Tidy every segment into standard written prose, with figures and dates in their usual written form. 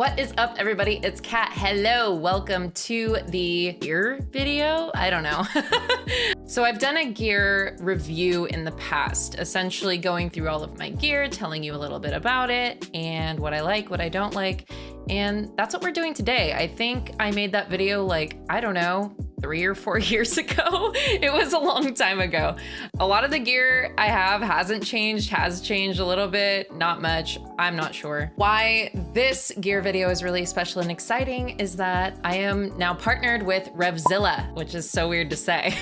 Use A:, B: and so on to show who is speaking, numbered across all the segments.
A: What is up, everybody? It's Kat. Hello, welcome to the gear video. I don't know. So I've done a gear review in the past, essentially going through all of my gear, telling you a little bit about it and what I like, what I don't like. And that's what we're doing today. I think I made that video like, I don't know, 3 or 4 years ago. It was a long time ago. A lot of the gear I have hasn't changed, has changed a little bit, not much, I'm not sure. Why this gear video is really special and exciting is that I am now partnered with Revzilla, which is so weird to say,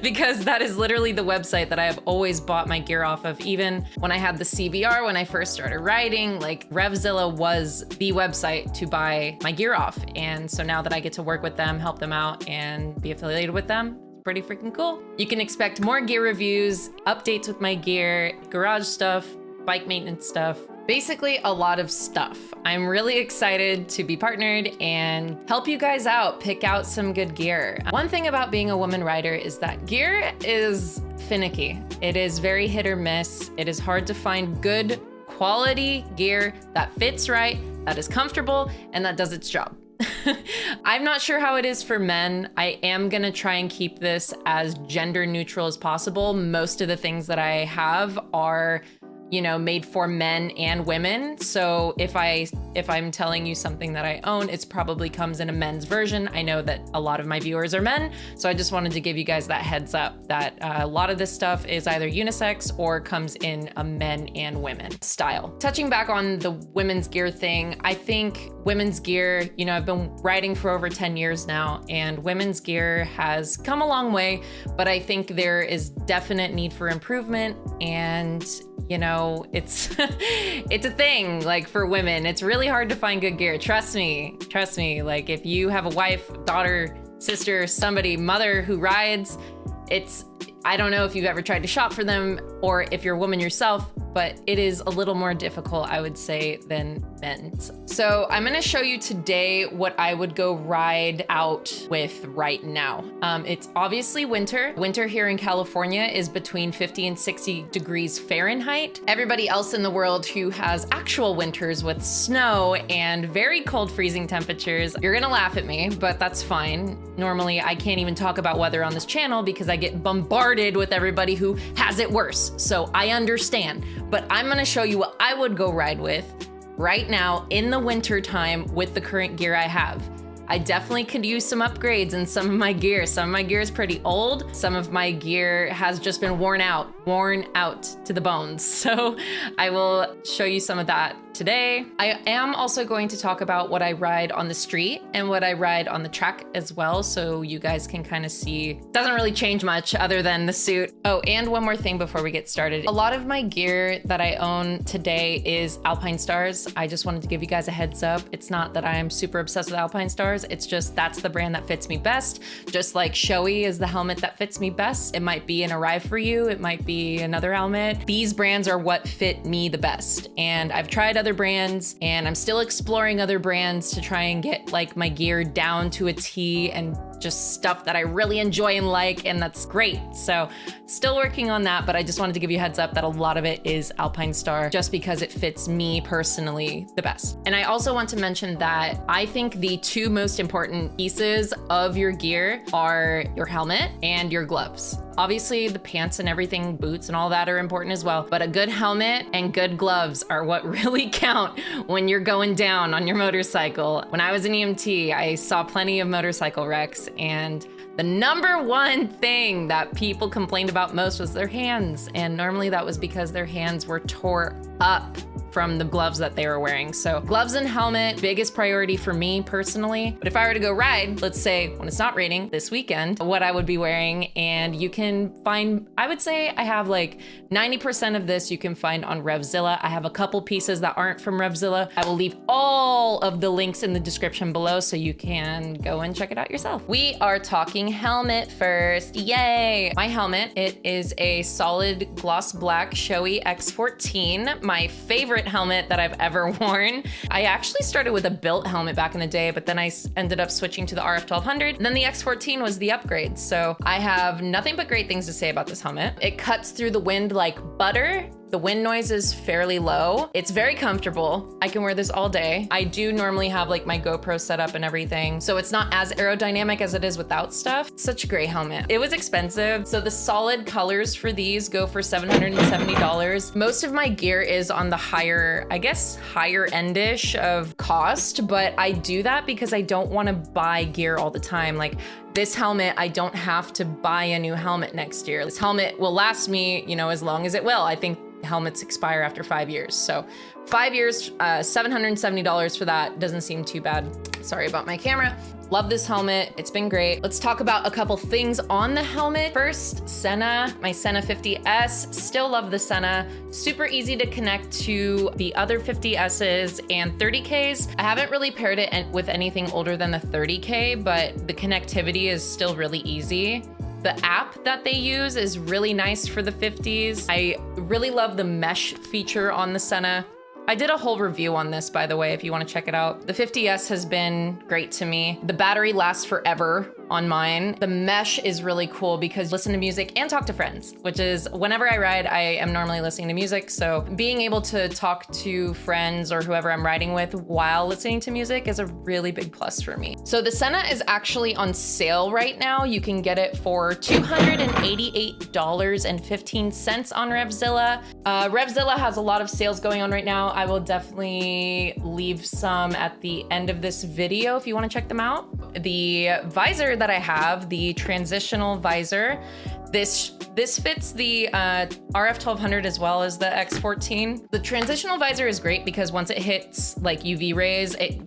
A: because that is literally the website that I have always bought my gear off of. Even when I had the CBR, when I first started riding, like Revzilla was the website to buy my gear off. And so now that I get to work with them, help them out, and be affiliated with them, it's pretty freaking cool. You can expect more gear reviews, updates with my gear, garage stuff, bike maintenance stuff, basically a lot of stuff. I'm really excited to be partnered and help you guys out, pick out some good gear. One thing about being a woman rider is that gear is finicky. It is very hit or miss. It is hard to find good quality gear that fits right, that is comfortable, and that does its job. I'm not sure how it is for men. I am gonna try and keep this as gender neutral as possible. Most of the things that I have are, you know, made for men and women. So if I'm telling you something that I own, it's probably comes in a men's version. I know that a lot of my viewers are men, so I just wanted to give you guys that heads up that a lot of this stuff is either unisex or comes in a men and women style. Touching back on the women's gear thing, I think women's gear, you know, I've been riding for over 10 years now, and women's gear has come a long way, but I think there is definite need for improvement. And you know, it's it's a thing, like for women, it's really hard to find good gear. Trust me, like if you have a wife, daughter, sister, somebody, mother who rides, I don't know if you've ever tried to shop for them or if you're a woman yourself, but it is a little more difficult, I would say, than men's. So I'm gonna show you today what I would go ride out with right now. It's obviously winter. Winter here in California is between 50 and 60 degrees Fahrenheit. Everybody else in the world who has actual winters with snow and very cold freezing temperatures, you're gonna laugh at me, but that's fine. Normally, I can't even talk about weather on this channel because I get bombarded with everybody who has it worse. So I understand, but I'm gonna show you what I would go ride with right now in the winter time with the current gear I have. I definitely could use some upgrades in some of my gear. Some of my gear is pretty old. Some of my gear has just been worn out to the bones. So I will show you some of that today. I am also going to talk about what I ride on the street and what I ride on the track as well, so you guys can kind of see. It doesn't really change much other than the suit. Oh, and one more thing before we get started. A lot of my gear that I own today is Alpinestars. I just wanted to give you guys a heads up. It's not that I am super obsessed with Alpinestars. It's just that's the brand that fits me best. Just like Shoei is the helmet that fits me best. It might be an Arrive for you. It might be another helmet. These brands are what fit me the best. And I've tried other brands and I'm still exploring other brands to try and get like my gear down to a T and just stuff that I really enjoy and like, and that's great. So still working on that, but I just wanted to give you a heads up that a lot of it is Alpinestars just because it fits me personally the best. And I also want to mention that I think the two most important pieces of your gear are your helmet and your gloves. Obviously the pants and everything, boots and all that are important as well, but a good helmet and good gloves are what really count when you're going down on your motorcycle. When I was an EMT, I saw plenty of motorcycle wrecks, and the number one thing that people complained about most was their hands. And normally that was because their hands were tore up from the gloves that they were wearing. So gloves and helmet, biggest priority for me personally. But if I were to go ride, let's say when it's not raining this weekend, what I would be wearing, and you can find, I would say I have like 90% of this you can find on Revzilla. I have a couple pieces that aren't from Revzilla. I will leave all of the links in the description below so you can go and check it out yourself. We are talking helmet first, yay! My helmet, it is a solid gloss black Shoei X14, my favorite helmet that I've ever worn. I actually started with a built helmet back in the day, but then I ended up switching to the RF1200. And then the X14 was the upgrade. So I have nothing but great things to say about this helmet. It cuts through the wind like butter. The wind noise is fairly low. It's very comfortable. I can wear this all day. I do normally have like my GoPro set up and everything, so it's not as aerodynamic as it is without stuff. Such a great helmet. It was expensive. So the solid colors for these go for $770. Most of my gear is on the higher, I guess, higher end-ish of cost, but I do that because I don't want to buy gear all the time. Like this helmet, I don't have to buy a new helmet next year. This helmet will last me, you know, as long as it will. I think helmets expire after 5 years. So 5 years, $770 for that doesn't seem too bad. Sorry about my camera. Love this helmet. It's been great. Let's talk about a couple things on the helmet. First, Sena, my Sena 50S. Still love the Sena. Super easy to connect to the other 50Ss and 30Ks. I haven't really paired it with anything older than the 30K, but the connectivity is still really easy. The app that they use is really nice for the 50s. I really love the mesh feature on the Sena. I did a whole review on this, by the way, if you want to check it out. The 50S has been great to me. The battery lasts forever on mine. The mesh is really cool because listen to music and talk to friends, which is whenever I ride, I am normally listening to music. So being able to talk to friends or whoever I'm riding with while listening to music is a really big plus for me. So the Sena is actually on sale right now. You can get it for $288.15 on Revzilla. Revzilla has a lot of sales going on right now. I will definitely leave some at the end of this video if you want to check them out. The visor that I have, the transitional visor, this fits the RF 1200 as well as the X14. The transitional visor is great because once it hits like UV rays, it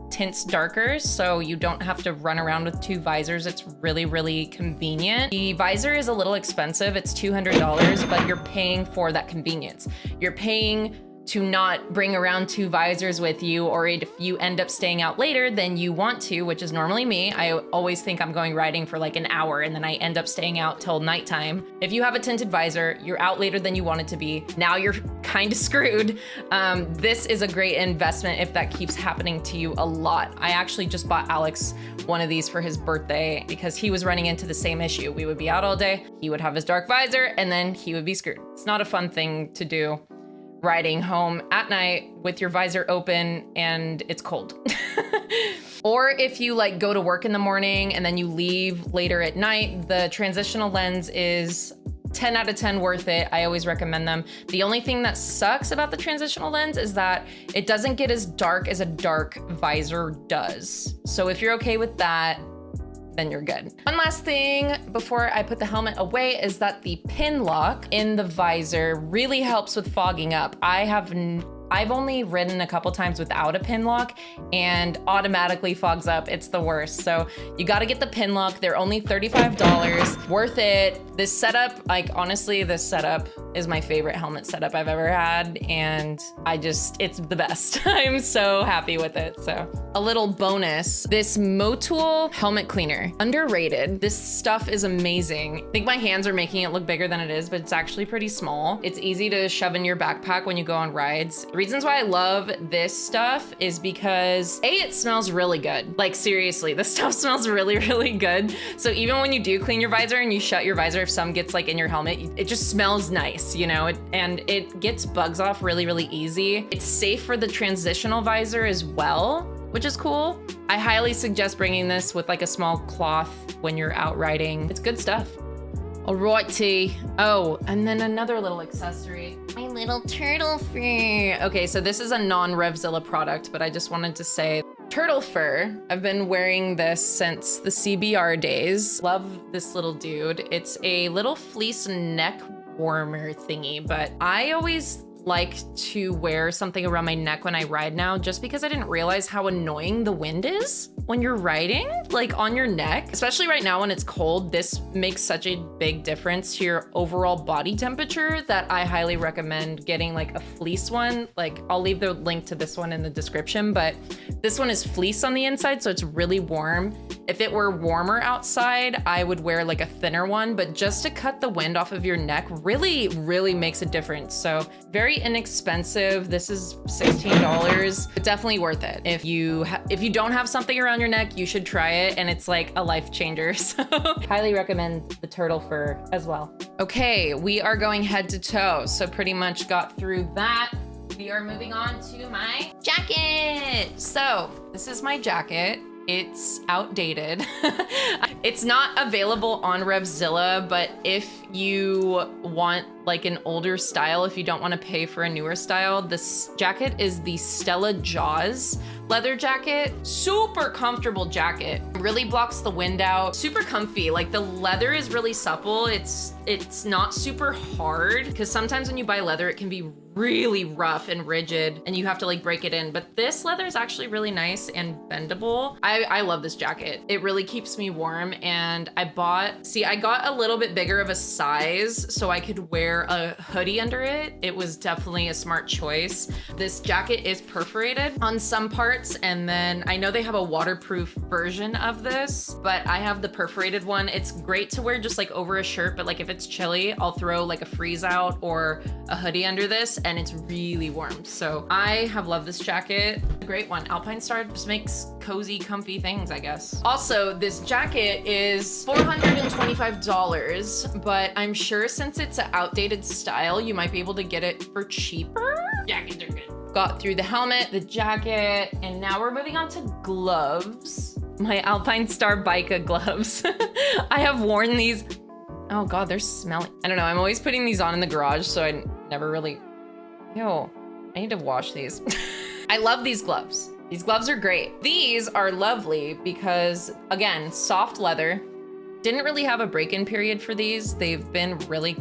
A: tints darker, so you don't have to run around with two visors. It's really, really convenient. The visor is a little expensive. It's $200, but you're paying for that convenience. You're paying to not bring around two visors with you, or if you end up staying out later than you want to, which is normally me. I always think I'm going riding for like an hour and then I end up staying out till nighttime. If you have a tinted visor, you're out later than you wanted to be. Now you're kind of screwed. This is a great investment if that keeps happening to you a lot. I actually just bought Alex one of these for his birthday because he was running into the same issue. We would be out all day, he would have his dark visor, and then he would be screwed. It's not a fun thing to do, riding home at night with your visor open and it's cold. Or if you like go to work in the morning and then you leave later at night, the transitional lens is 10 out of 10 worth it. I always recommend them. The only thing that sucks about the transitional lens is that it doesn't get as dark as a dark visor does. So if you're okay with that, then you're good. One last thing before I put the helmet away is that the pin lock in the visor really helps with fogging up. I've only ridden a couple times without a pin lock and automatically fogs up. It's the worst. So you gotta get the pin lock. They're only $35, worth it. This setup, like honestly, this setup is my favorite helmet setup I've ever had. And it's the best. I'm so happy with it. So a little bonus, this Motul helmet cleaner, underrated. This stuff is amazing. I think my hands are making it look bigger than it is, but it's actually pretty small. It's easy to shove in your backpack when you go on rides. Reasons why I love this stuff is because A, it smells really good. Like seriously, this stuff smells really, really good. So even when you do clean your visor and you shut your visor, if some gets like in your helmet, it just smells nice, you know? And it gets bugs off really, really easy. It's safe for the transitional visor as well, which is cool. I highly suggest bringing this with like a small cloth when you're out riding. It's good stuff. Alrighty. Oh, and then another little accessory. My little turtle fur. Okay, so this is a non-Revzilla product, but I just wanted to say, turtle fur. I've been wearing this since the CBR days. Love this little dude. It's a little fleece neck warmer thingy, but I always like to wear something around my neck when I ride now, just because I didn't realize how annoying the wind is when you're riding, like on your neck. Especially right now when it's cold, this makes such a big difference to your overall body temperature that I highly recommend getting like a fleece one. Like I'll leave the link to this one in the description, but this one is fleece on the inside, so it's really warm. If it were warmer outside, I would wear like a thinner one, but just to cut the wind off of your neck really, really makes a difference. So very inexpensive. This is $16, but definitely worth it. If you don't have something around your neck, you should try it, and it's like a life changer. So highly recommend the turtle fur as well. Okay, we are going head to toe. So pretty much got through that. We are moving on to my jacket. So this is my jacket. It's outdated. It's not available on Revzilla, but if you want like an older style, if you don't want to pay for a newer style, this jacket is the Stella Jaws leather jacket. Super comfortable jacket. Really blocks the wind out. Super comfy. Like the leather is really supple. It's not super hard, because sometimes when you buy leather, it can be really rough and rigid and you have to like break it in. But this leather is actually really nice and bendable. I love this jacket. It really keeps me warm, and I got a little bit bigger of a size so I could wear a hoodie under it. It was definitely a smart choice. This jacket is perforated on some parts, and then I know they have a waterproof version of this, but I have the perforated one. It's great to wear just like over a shirt, but like if it's chilly, I'll throw like a freeze out or a hoodie under this, and it's really warm. So I have loved this jacket. A great one. Alpinestars just makes cozy, comfy things, I guess. Also, this jacket is $425, but I'm sure since it's an outdated style, you might be able to get it for cheaper. Jackets are good. Got through the helmet, the jacket, and now we're moving on to gloves. My Alpinestars Baika gloves. I have worn these. Oh God, they're smelly. I don't know, I'm always putting these on in the garage, so I never really, I need to wash these. I love these gloves. These gloves are great. These are lovely because, again, soft leather. Didn't really have a break-in period for these. They've been really,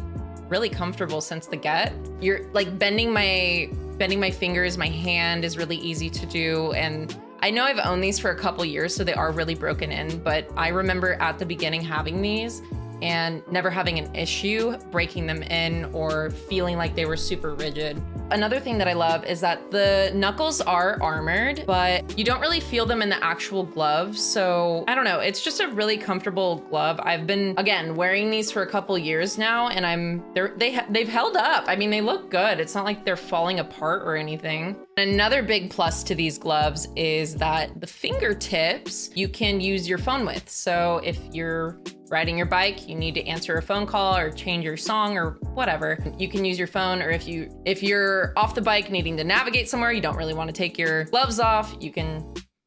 A: really comfortable since the get. You're like bending my fingers, my hand is really easy to do, and I know I've owned these for a couple years, so they are really broken in, but I remember at the beginning having these and never having an issue breaking them in or feeling like they were super rigid. Another thing that I love is that the knuckles are armored, but you don't really feel them in the actual glove. So I don't know, it's just a really comfortable glove. I've been, again, wearing these for a couple years now, and they've held up. I mean, they look good. It's not like they're falling apart or anything. Another big plus to these gloves is that the fingertips you can use your phone with. So if you're riding your bike, you need to answer a phone call or change your song or whatever, you can use your phone. Or if you're off the bike needing to navigate somewhere, you don't really want to take your gloves off, you can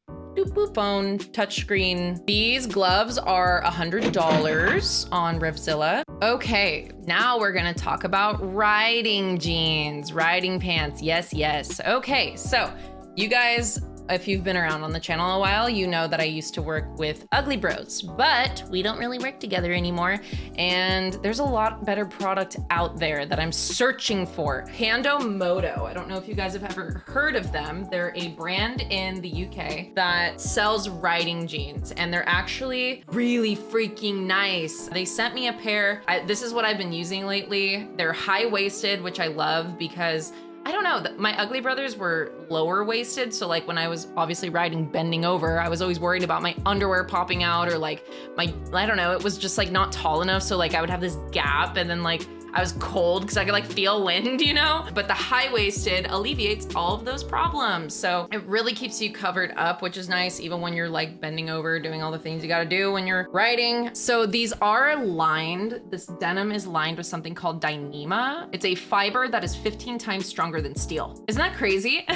A: doop boop phone, touch screen. These gloves are $100 on Revzilla. Okay, now we're gonna talk about riding jeans, riding pants. Yes. Okay, so you guys, if you've been around on the channel a while, you know that I used to work with Ugly Bros, but we don't really work together anymore. And there's a lot better product out there that I'm searching for. Pando Moto. I don't know if you guys have ever heard of them. They're a brand in the UK that sells riding jeans, and they're actually really freaking nice. They sent me a pair. This is what I've been using lately. They're high-waisted, which I love because I don't know, my Ugly Brothers were lower waisted. So like when I was obviously riding bending over, I was always worried about my underwear popping out, or like I don't know, it was just like not tall enough. So like I would have this gap, and then like I was cold because I could like feel wind, you know? But the high-waisted alleviates all of those problems. So it really keeps you covered up, which is nice, even when you're like bending over, doing all the things you gotta do when you're riding. So these are lined, this denim is lined with something called Dyneema. It's a fiber that is 15 times stronger than steel. Isn't that crazy?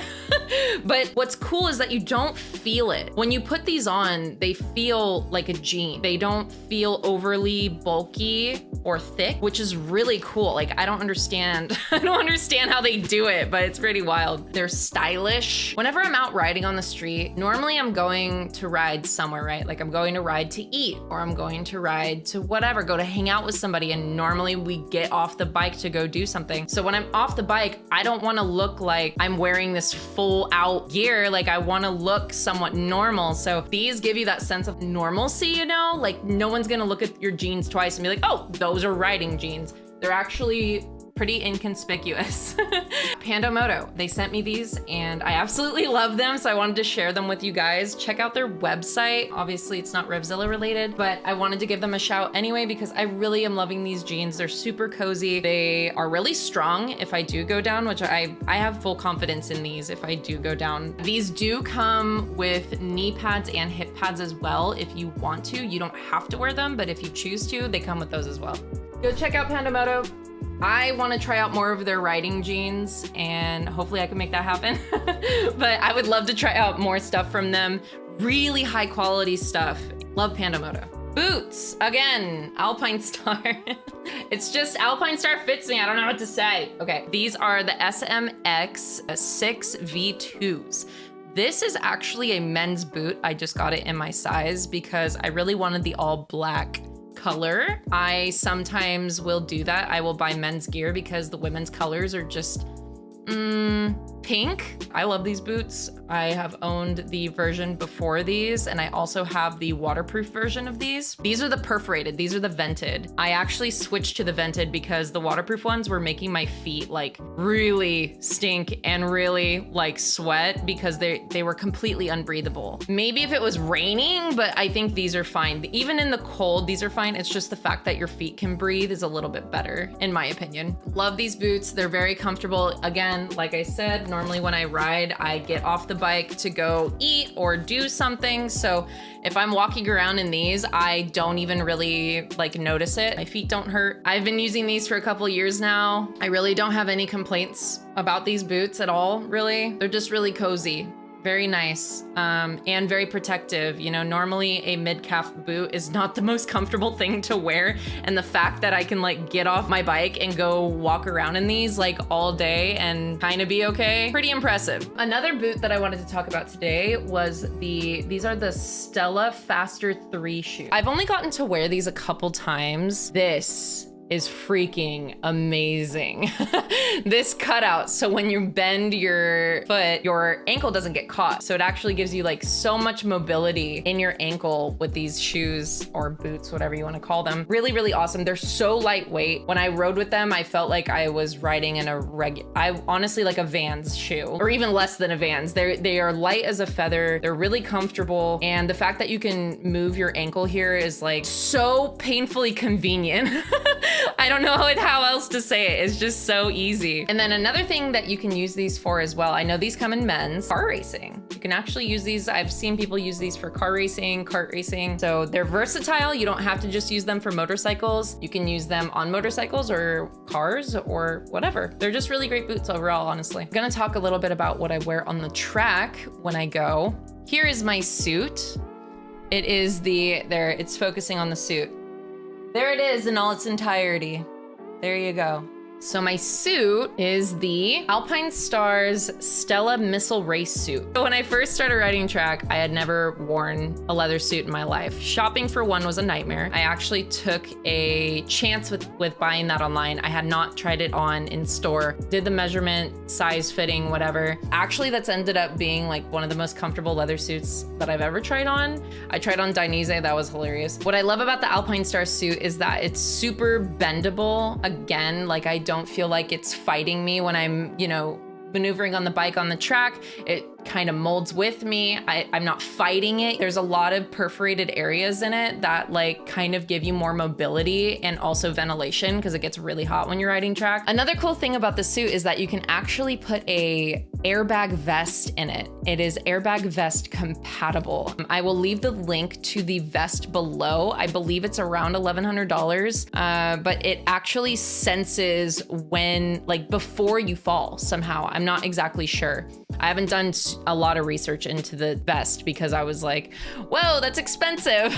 A: But what's cool is that you don't feel it. When you put these on, they feel like a jean. They don't feel overly bulky or thick, which is really cool. Like, I don't understand how they do it, but it's pretty wild. They're stylish. Whenever I'm out riding on the street, normally I'm going to ride somewhere, right? Like I'm going to ride to eat, or I'm going to ride to whatever, go to hang out with somebody. And normally we get off the bike to go do something. So when I'm off the bike, I don't want to look like I'm wearing this full out gear. Like I want to look somewhat normal. So these give you that sense of normalcy, you know? Like no one's gonna look at your jeans twice and be like, oh, those are riding jeans. They're actually pretty inconspicuous. Pando Moto, they sent me these and I absolutely love them, so I wanted to share them with you guys. Check out their website. Obviously it's not Revzilla related, but I wanted to give them a shout anyway because I really am loving these jeans. They're super cozy. They are really strong if I do go down, which I have full confidence in these if I do go down. These do come with knee pads and hip pads as well if you want to. You don't have to wear them, but if you choose to, they come with those as well. Go check out Pando Moto. I want to try out more of their riding jeans and hopefully I can make that happen. But I would love to try out more stuff from them. Really high quality stuff. Love Pando Moto. Boots, again, Alpinestars. It's just Alpinestars fits me, I don't know what to say. Okay, these are the SMX 6 V2s. This is actually a men's boot. I just got it in my size because I really wanted the all black color. I sometimes will do that. I will buy men's gear because the women's colors are just pink. I love these boots. I have owned the version before these, and I also have the waterproof version of these. These are the perforated, these are the vented. I actually switched to the vented because the waterproof ones were making my feet like really stink and really like sweat because they were completely unbreathable. Maybe if it was raining, but I think these are fine. Even in the cold, these are fine. It's just the fact that your feet can breathe is a little bit better, in my opinion. Love these boots. They're very comfortable. Again, like I said, normally when I ride, I get off the bike to go eat or do something. So if I'm walking around in these, I don't even really like notice it. My feet don't hurt. I've been using these for a couple years now. I really don't have any complaints about these boots at all, really. They're just really cozy. Very nice and very protective. You know, normally a mid-calf boot is not the most comfortable thing to wear. And the fact that I can like get off my bike and go walk around in these like all day and kind of be okay, pretty impressive. Another boot that I wanted to talk about today was these are the Stella Faster 3 shoes. I've only gotten to wear these a couple times. This is freaking amazing. This cutout, so when you bend your foot, your ankle doesn't get caught. So it actually gives you like so much mobility in your ankle with these shoes or boots, whatever you want to call them. Really, really awesome. They're so lightweight. When I rode with them, I felt like I was riding in honestly like a Vans shoe, or even less than a Vans. They are light as a feather. They're really comfortable. And the fact that you can move your ankle here is like so painfully convenient. I don't know how else to say it. It's just so easy. And then another thing that you can use these for as well, I know these come in men's, car racing. You can actually use these. I've seen people use these for car racing, kart racing. So they're versatile. You don't have to just use them for motorcycles. You can use them on motorcycles or cars or whatever. They're just really great boots overall, honestly. I'm gonna talk a little bit about what I wear on the track when I go. Here is my suit. It is it's focusing on the suit. There it is in all its entirety. There you go. So my suit is the Alpinestars Stella Missile race suit. When I first started riding track, I had never worn a leather suit in my life. Shopping for one was a nightmare. I actually took a chance with buying that online. I had not tried it on in store. Did the measurement, size fitting, whatever. Actually, that's ended up being like one of the most comfortable leather suits that I've ever tried on. I tried on Dainese, that was hilarious. What I love about the Alpinestars suit is that it's super bendable. Again, like I don't feel like it's fighting me when I'm, you know, maneuvering on the bike on the track. It kind of molds with me. I'm not fighting it. There's a lot of perforated areas in it that like kind of give you more mobility and also ventilation because it gets really hot when you're riding track. Another cool thing about the suit is that you can actually put a airbag vest in it. It is airbag vest compatible. I will leave the link to the vest below. I believe it's around $1,100, but it actually senses when, like before you fall somehow. I'm not exactly sure. I haven't done a lot of research into the vest because I was like, whoa, that's expensive.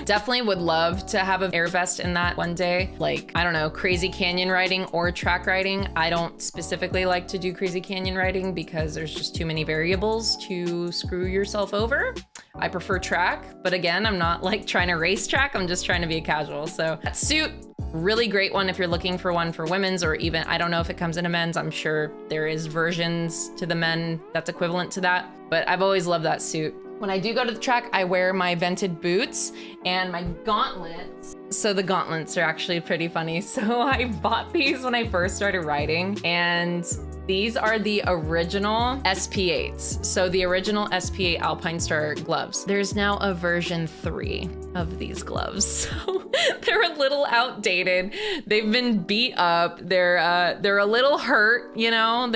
A: Definitely would love to have an air vest in that one day. Like, I don't know, crazy canyon riding or track riding. I don't specifically like to do crazy canyon riding because there's just too many variables to screw yourself over. I prefer track, but again, I'm not like trying to race track. I'm just trying to be a casual. So that suit, really great one if you're looking for one for women's, or even, I don't know if it comes in a men's. I'm sure there is versions to the men that's equivalent to that, but I've always loved that suit. When I do go to the track, I wear my vented boots and my gauntlets. So the gauntlets are actually pretty funny. So I bought these when I first started riding, and these are the original SP8s. So the original SP8 Alpinestars gloves. There's now a version 3 of these gloves. So they're a little outdated. They've been beat up. They're a little hurt, you know,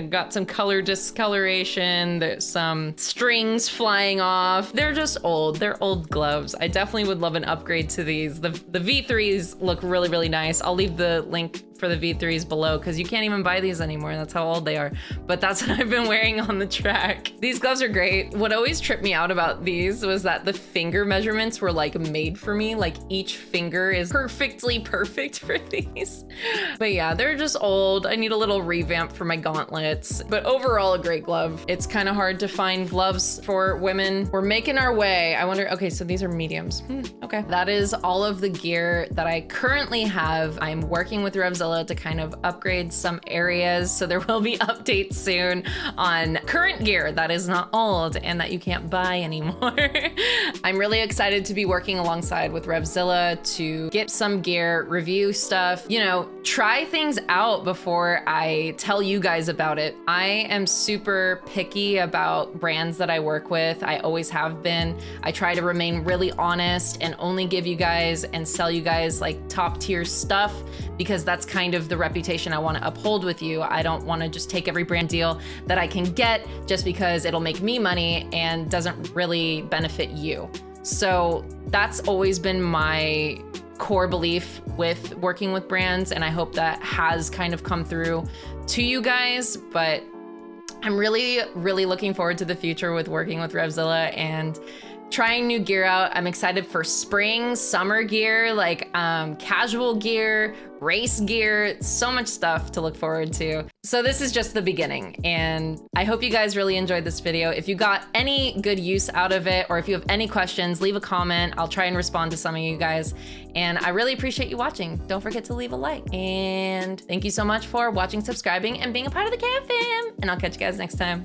A: got some color discoloration, there's some strings flying off. They're just old. They're old gloves. I definitely would love an upgrade to these. The V3s look really, really nice. I'll leave the link for the V3s below because you can't even buy these anymore. That's how old they are. But that's what I've been wearing on the track. These gloves are great. What always tripped me out about these was that the finger measurements were like made for me. Like each finger is perfectly perfect for these. But yeah, they're just old. I need a little revamp for my gauntlets. But overall, a great glove. It's kind of hard to find gloves for women. We're making our way. I wonder, okay, so these are mediums. Okay. That is all of the gear that I currently have. I'm working with Revzilla to kind of upgrade some areas. So there will be updates soon on current gear that is not old and that you can't buy anymore. I'm really excited to be working alongside with Revzilla to get some gear, review stuff, you know, try things out before I tell you guys about it. I am super picky about brands that I work with. I always have been. I try to remain really honest and only give you guys and sell you guys like top tier stuff because that's kind of the reputation I want to uphold with you. I don't want to just take every brand deal that I can get just because it'll make me money and doesn't really benefit you. So that's always been my core belief with working with brands, and I hope that has kind of come through to you guys. But I'm really, really looking forward to the future with working with Revzilla and trying new gear out. I'm excited for spring, summer gear, like casual gear, race gear, so much stuff to look forward to. So this is just the beginning, and I hope you guys really enjoyed this video. If you got any good use out of it, or if you have any questions, leave a comment. I'll try and respond to some of you guys, and I really appreciate you watching. Don't forget to leave a like, and thank you so much for watching, subscribing, and being a part of the Cat Fam, and I'll catch you guys next time.